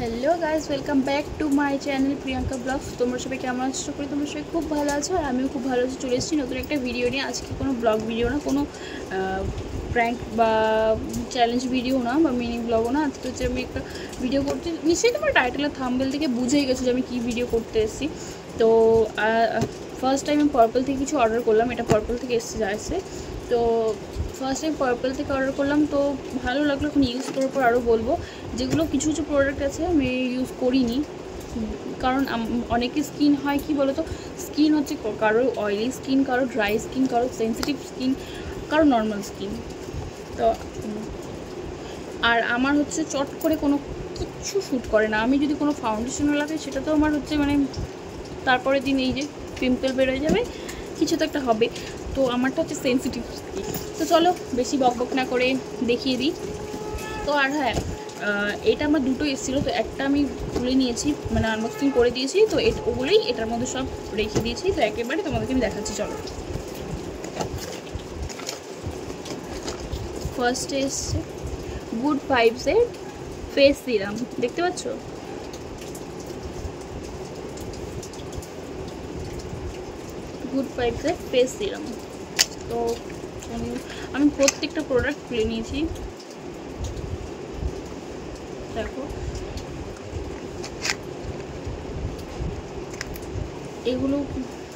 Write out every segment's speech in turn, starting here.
Hello guys, welcome back to my channel Priyanka blogs. তোমরা সবাই কেমন আছো? করি তোমরা সবাই খুব ভালো আছো, আর আমিও খুব ভালো আছি। চলে এসেছি নতুন একটা ভিডিও নিয়ে। আজকে কোনো ব্লগ ভিডিও না, কোনো প্র্যাঙ্ক বা চ্যালেঞ্জ ভিডিও না, বা মিনি ব্লগও না। আজকে হচ্ছে আমি একটা ভিডিও করতে, নিশ্চয়ই তোমার টাইটেল আর থাম্বনেল থেকে বুঝেই গেছো যে আমি কী ভিডিও করতে এসেছি। তো ফার্স্ট টাইম আমি পার্পল থেকে কিছু অর্ডার করলাম। এটা পার্পল থেকে এসে তো ফার্স্ট টাইম পার্পল থেকে অর্ডার করলাম, তো ভালো লাগলো। এখন ইউজ করার পর আরও বলবো। যেগুলো কিছু কিছু প্রোডাক্ট আছে আমি ইউজ করিনি, কারণ অনেকের স্কিন হয় কি বলো তো, স্কিন হচ্ছে কারো অয়েলি স্কিন, কারো ড্রাই স্কিন, কারো সেন্সিটিভ স্কিন, কারো নর্মাল স্কিন। তো আর আমার হচ্ছে চট করে কোনো কিচ্ছু শ্যুট করে না। আমি যদি কোনো ফাউন্ডেশন লাগাই, সেটা তো আমার হচ্ছে তারপরে দিন এই যে পিম্পল বেরোয় যাবে, কিছু তো একটা হবে। তো আমারটা হচ্ছে সেন্সিটিভ স্কিন। তো চলো বেশি বকবক না করে দেখিয়ে দিই। তো আর হ্যাঁ, এটা আমার দুটো এসেছিলো, তো একটা আমি খুলে নিয়েছি, আনবক্সিং করে দিয়েছি। তো ওগুলোই এটার মধ্যে সব রেখে দিয়েছি। তো একেবারে তোমাদেরকে আমি দেখাচ্ছি, চলো। ফার্স্টে এসছে গুড ভাইবসের ফেস সিরাম, দেখতে পাচ্ছ? গুড ভাইবসের ফেস সিরাম। তো আমি প্রত্যেকটা প্রোডাক্ট খুলে নিয়েছি, দেখো। এগুলো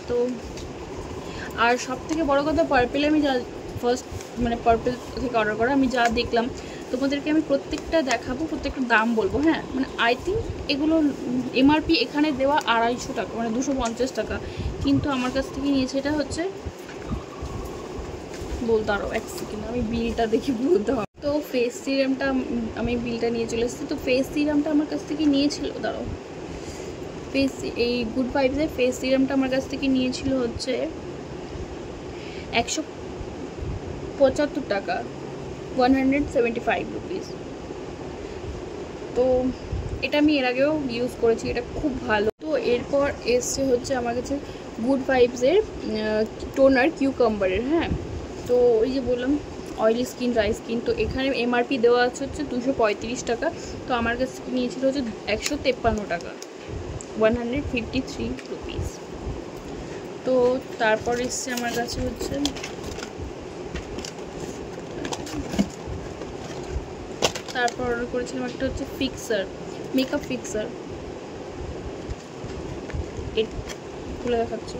তো, আর সব থেকে বড়ো কথা, পার্পেলে আমি যা ফার্স্ট পার্পেল থেকে অর্ডার করা, আমি যা দেখলাম তোমাদেরকে আমি প্রত্যেকটা দেখাবো, প্রত্যেকটা দাম বলবো। হ্যাঁ, আই থিঙ্ক এগুলো এমআরপি এখানে দেওয়া 250 টাকা, 250 টাকা, কিন্তু আমার কাছ থেকে নিয়েছে এটা হচ্ছে, বলতে আরও এক সেকেন্ড, আমি বিলটা দেখি বলতে হবে। তো ফেস সিরামটা আমি বিলটা নিয়ে চলে এসেছি। তো ফেস সিরামটা আমার কাছ থেকে নিয়েছিল, দাঁড়াও, এই গুড ভাইবসের ফেস সিরামটা আমার কাছ থেকে নিয়েছিল হচ্ছে 175 টাকা, 175 রুপিস। তো এটা আমি এর আগেও ইউজ করেছি, এটা খুব ভালো। তো এরপর এসছে হচ্ছে আমার কাছে গুড ভাইবসের টোনার কিউকাম্বারের। হ্যাঁ, তো ওই যে বললাম অয়েলি স্কিন, ড্রাই স্কিন, তো এখানে এমআরপি দেওয়া আছে হচ্ছে 235 টাকা। তো আমার কাছে নিয়েছিল হচ্ছে 153 টাকা, 153 রুপিস। তো তারপর এসছে আমার কাছে হচ্ছে, তারপর অর্ডার করেছিলাম একটা হচ্ছে ফিক্সার, মেকআপ ফিক্সার। খুলে দেখাচ্ছি,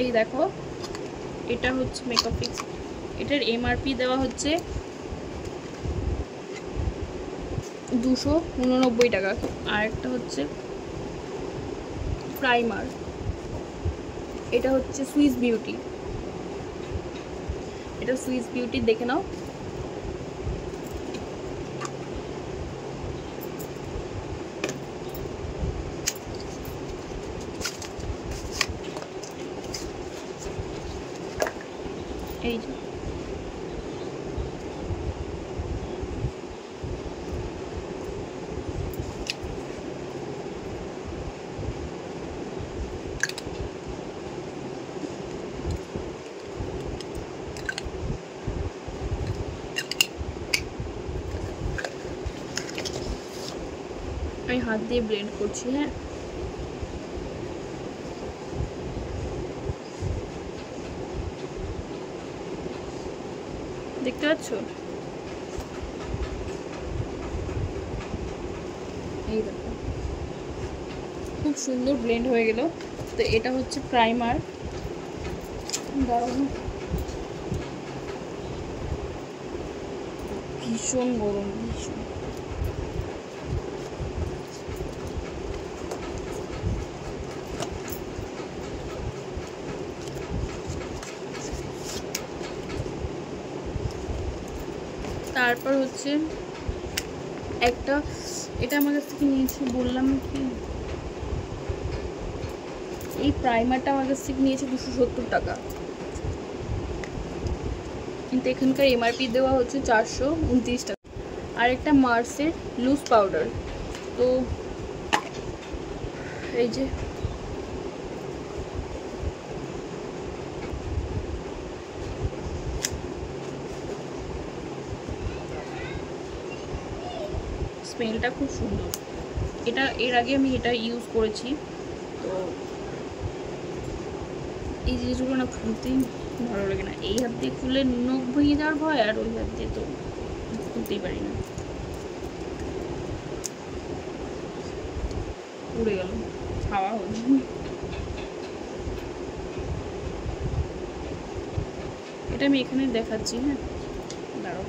এই দেখো, এটা হচ্ছে মেকআপ ফিক্স। এটার এমআরপি দেওয়া হচ্ছে 289 টাকা। আর একটা হচ্ছে প্রাইমার, এটা হচ্ছে সুইস বিউটি, এটা সুইস বিউটি, দেখে নাও। এই যে আমি হাত দিয়ে ব্লেন্ড করছি। হ্যাঁ, দেখতে পাচ্ছ? এই দেখো, খুব সুন্দর ব্লেন্ড হয়ে গেল। তো এটা হচ্ছে প্রাইমার, দারুণ, ভীষণ গরম, ভীষণ। তারপর হচ্ছে একটা, এটা আমার কাছ থেকে নিয়েছি, বললাম কি, এই প্রাইমারটা আমার কাছ থেকে নিয়েছে 270 টাকা, কিন্তু এখানকার এমআরপি দেওয়া হচ্ছে 429 টাকা। আর একটা মার্সের লুজ পাউডার, তো এই যে স্মেলটা খুব সুন্দর। এটা এর আগে আমি এটা ইউজ করেছি, তো এই জিনিসগুলো না খুলতেই ভালো লাগে না। এই হাত দিয়ে খুলে নখ ভেঙে যাওয়ার ভয়, আর ওই হাত দিয়ে তো খুলতেই পারি না। উড়ে গেল, হাওয়া হল। এটা আমি এখানে দেখাচ্ছি। হ্যাঁ দাঁড়াও,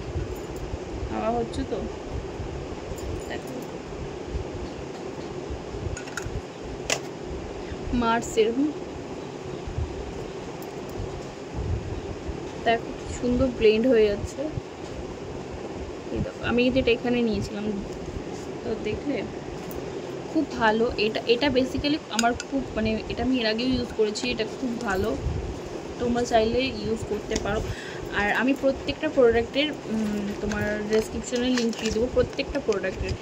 হাওয়া হচ্ছে তো দেখো। মার্সের দেখো সুন্দর ব্লেন্ড হয়ে যাচ্ছে। এই দেখো আমি যেটা এখানে নিয়েছিলাম, তো দেখলে খুব ভালো। এটা বেসিক্যালি আমার খুব মানে এটা আমি এর আগেও ইউজ করেছি, এটা খুব ভালো, তোমরা চাইলে ইউজ করতে পারো। আর আমি প্রত্যেকটা প্রোডাক্টের তোমার ডেসক্রিপশনে লিঙ্ক দিয়ে দেবো, প্রত্যেকটা প্রোডাক্টের।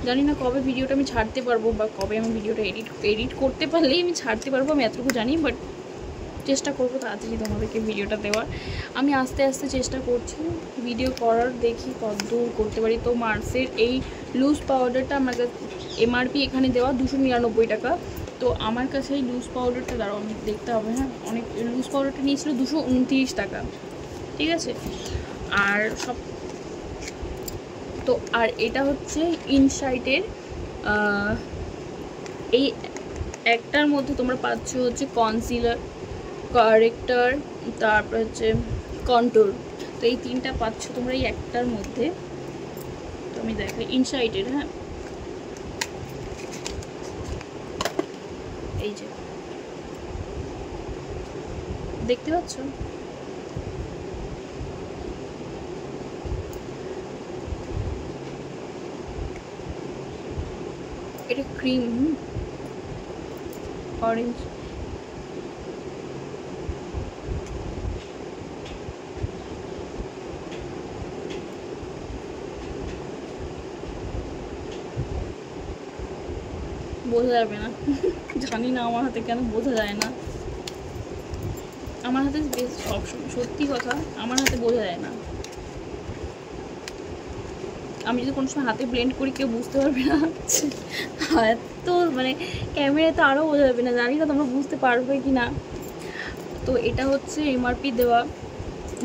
জানি না কবে ভিডিওটা আমি ছাড়তে পারবো, বা কবে আমি ভিডিওটা এডিট করতে পারলেই আমি ছাড়তে পারবো, আমি এতটুকু জানি। বাট চেষ্টা করবো তাড়াতাড়ি তোমাদেরকে ভিডিওটা দেওয়ার। আমি আস্তে আস্তে চেষ্টা করছি ভিডিও করার, দেখি কতদূর করতে পারি। তো মার্সের এই লুজ পাউডারটা আমার কাছে এমআরপি এখানে দেওয়া 299 টাকা। তো আমার কাছে এই লুজ পাউডারটা দাঁড়াও আমি দেখতে হবে। হ্যাঁ অনেক লুজ পাউডারটা নিয়েছিল 229 টাকা, ঠিক আছে। আর সব তো আর এটা হচ্ছে ইনসাইটের এই একটার মধ্যে তোমরা পাচ্ছ হচ্ছে কনসিলার, কারেক্টর, তারপর হচ্ছে কন্ট্রোল। তো এই তিনটা পাচ্ছ তোমরা এই একটার মধ্যে। তো আমি দেখাই ইনসাইটের। হ্যাঁ এই যে দেখতে পাচ্ছ, এটা ক্রিম অরেঞ্জ। বোঝা যাবে না জানি না আমার হাতে কেন বোঝা যায় না। আমার হাতে বেশ সবসময় সত্যি কথা, আমার হাতে বোঝা যায় না। আমি যদি কোনো সময় হাতে ব্লেন্ড করি কেউ বুঝতে পারবে না। তো মানে ক্যামেরায় তো আরও বোঝা যাবে না, জানি না তোমরা বুঝতে পারবে কি না। তো এটা হচ্ছে এমআরপি দেওয়া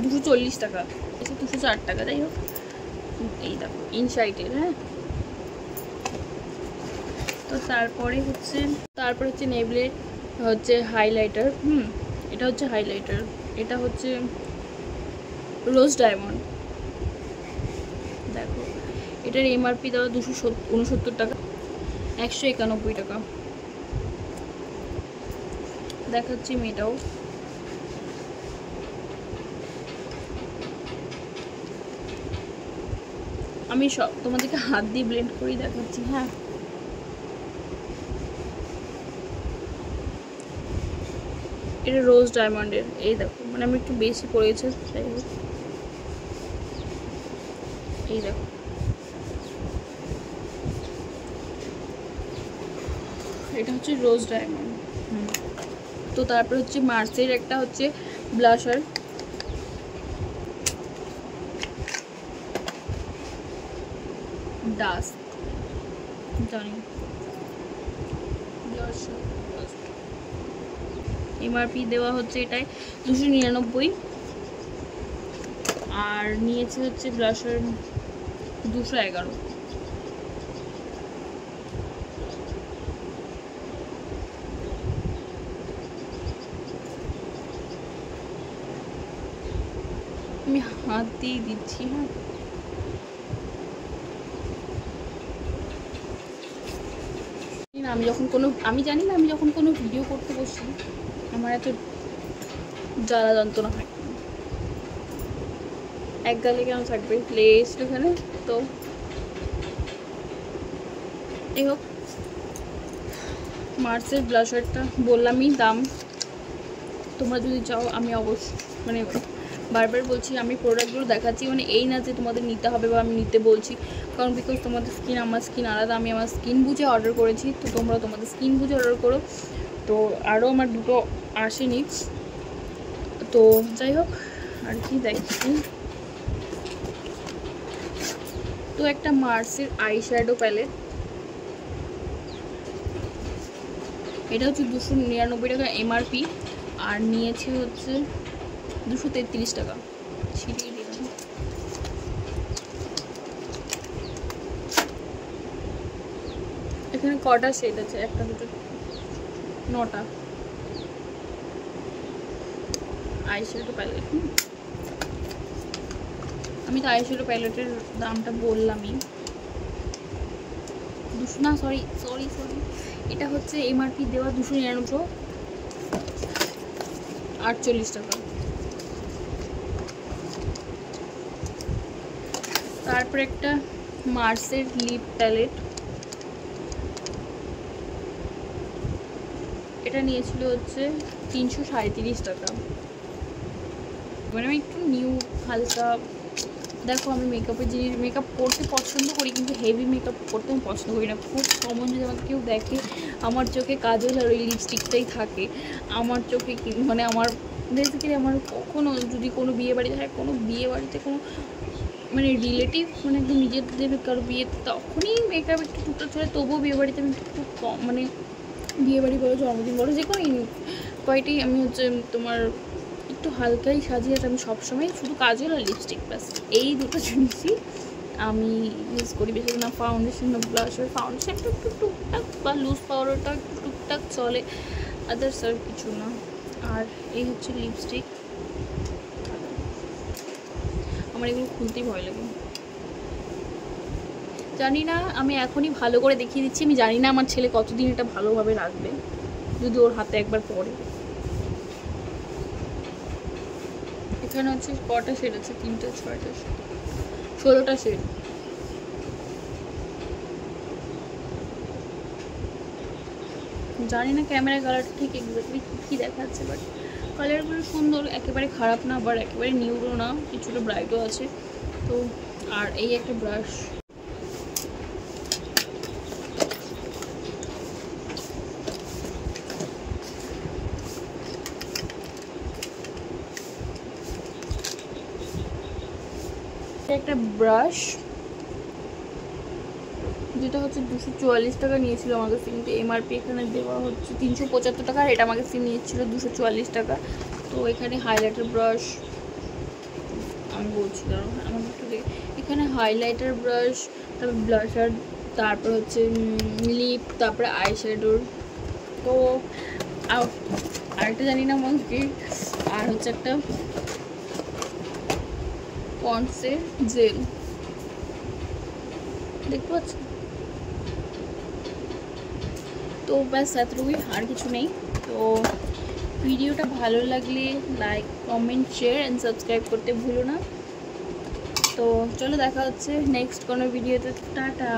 240 টাকা, 204 টাকা, যাই হোক। এই দেখো ইনসাইটের। হ্যাঁ তো তারপরে হচ্ছে নেবলের হচ্ছে হাইলাইটার। এটা হচ্ছে হাইলাইটার, এটা হচ্ছে রোজ ডায়মন্ড। দেখো এটার এমআরপি দেওয়া 269 টাকা, 191 টাকা। দেখাচ্ছি মেয়েটাও। আমি সব তোমাদেরকে হাত দিয়ে ব্লেন্ড করেই দেখাচ্ছি। হ্যাঁ এটা রোজ ডায়মন্ডের। এই দেখো মানে আমি একটু বেশি পড়েছে, যাই হোক। এই দেখো এটা হচ্ছে রোজ ডায়মন্ড। তো তারপর হচ্ছে মার্সের একটা হচ্ছে ব্লাশার, ডাস্ট জানি ব্লাশার। এমআরপি দেওয়া হচ্ছে এটাই 299, আর নিয়েছে হচ্ছে ব্লাশার 211। আমি হাত দিয়ে দিচ্ছি। হ্যাঁ আমি জানি না আমি যখন কোনো ভিডিও করতে বসি আমার এত জ্বালা যন্ত্রণা হয়। এক গালে কেন থাকবে, প্লেস এখানে। তো এই হোক, মার্সের ব্লাশারটা বললামই দাম, তোমরা যদি চাও আমি অবশ্যই মানে বারবার বলছি, আমি প্রোডাক্টগুলো দেখাচ্ছি মানে এই না যে তোমাদের নিতে হবে বা আমি নিতে বলছি, কারণ বিকজ তোমাদের স্কিন আমার স্কিন আলাদা, আমি আমার স্কিন বুঝে অর্ডার করেছি, তো তোমরা তোমাদের স্কিন বুঝে অর্ডার করো। তো আরও আমার দুটো আসেনি, তো যাই হোক আর কি দেখি। তো একটা মার্সের আই শ্যাডো প্যালেট, এটা হচ্ছে 299 টাকা এমআরপি, আর নিয়েছি হচ্ছে 233 টাকা। ছিটিয়ে দিলাম। এখানে কটা শেড আছে? একটা, দুটো, 9টা আই শ্যাডো প্যালেট। আমি তো আই শ্যাডো প্যালেটের দামটা বললামই, না সরি, এটা হচ্ছে এমআরপি দেওয়া 249 টাকা। তারপর একটা মার্সের লিপ প্যালেট, এটা নিয়েছিল হচ্ছে 337 টাকা। মানে আমি একটু নিউ হালকা, দেখো আমি মেকআপের জিনিস মেকআপ করতে পছন্দ করি, কিন্তু হেভি মেকআপ করতে আমি পছন্দ করি না। খুব কমন যদি আমাকে কেউ দেখে, আমার চোখে কাজল আর ওই লিপস্টিকটাই থাকে আমার চোখে। মানে আমার বেসিক্যালি আমার কখনো যদি কোনো বিয়ে বাড়িতে হয়, কোনো বিয়ে বাড়িতে কোনো মানে রিলেটিভ মানে একদম নিজেদের কারো বিয়ে, তখনই মেকআপ একটু টুকটাক চলে। তবুও বিয়ে বাড়িতে আমি খুব কম, মানে বিয়ে বাড়ি বলো, জন্মদিন বলো, যে কোনো কয়টাই আমি হচ্ছে তোমার একটু হালকাই সাজিয়ে। আমি সবসময় শুধু কাজল আর লিপস্টিক, ব্যাস এই দুটো জিনিসই আমি ইউজ করি। বেশি না ফাউন্ডেশন না ব্লাশ, আর ফাউন্ডেশনটা একটু টুকটাক বা লুজ পাউডারটা একটু টুকটাক চলে, আদার্স আর কিছু না। আর এই হচ্ছে লিপস্টিক, আমার এগুলো খুলতেই ভয় লাগে। জানি না, আমি এখনই ভালো করে দেখিয়ে দিচ্ছি, আমি জানি না আমার ছেলে কতদিন এটা ভালোভাবে রাখবে যদি ওর হাতে একবার পড়ে। এখানে হচ্ছে কটা শেড আছে? 3টা, 6টা, 16টা শেড। জানি না ক্যামেরায় কালারটা ঠিক এক্স্যাক্টলি কী দেখাচ্ছে, বাট কালারগুলো সুন্দর, একেবারে খারাপ না, আবার একেবারে নিউডও না, কিছুটা ব্রাইটও আছে। তো আর এই একটা ব্রাশ, একটা ব্রাশ যেটা হচ্ছে 244 টাকা নিয়েছিল আমার কাছে, কিন্তু এমআরপি এখানে দেওয়া হচ্ছে 375 টাকা, আর এটা আমার কাছে নিয়েছিল 244 টাকা। তো এখানে হাইলাইটার ব্রাশ আমি বলছি, দাঁড়ো আমার একটু এখানে হাইলাইটার ব্রাশ, তারপর ব্লাশার, তারপর হচ্ছে লিপ, তারপরে আই শ্যাডোর। তো আরেকটা জানি না আমাকে, আর হচ্ছে একটা পন্ডসের জেল, দেখতে পাচ্ছ। তো ব্যাস এতটুকুই, আর কিছু নেই। তো ভিডিওটা ভালো লাগলে like, comment, share and subscribe করতে ভুলো না। তো চলো দেখা হচ্ছে নেক্সট কোনো ভিডিওতে। টাটা।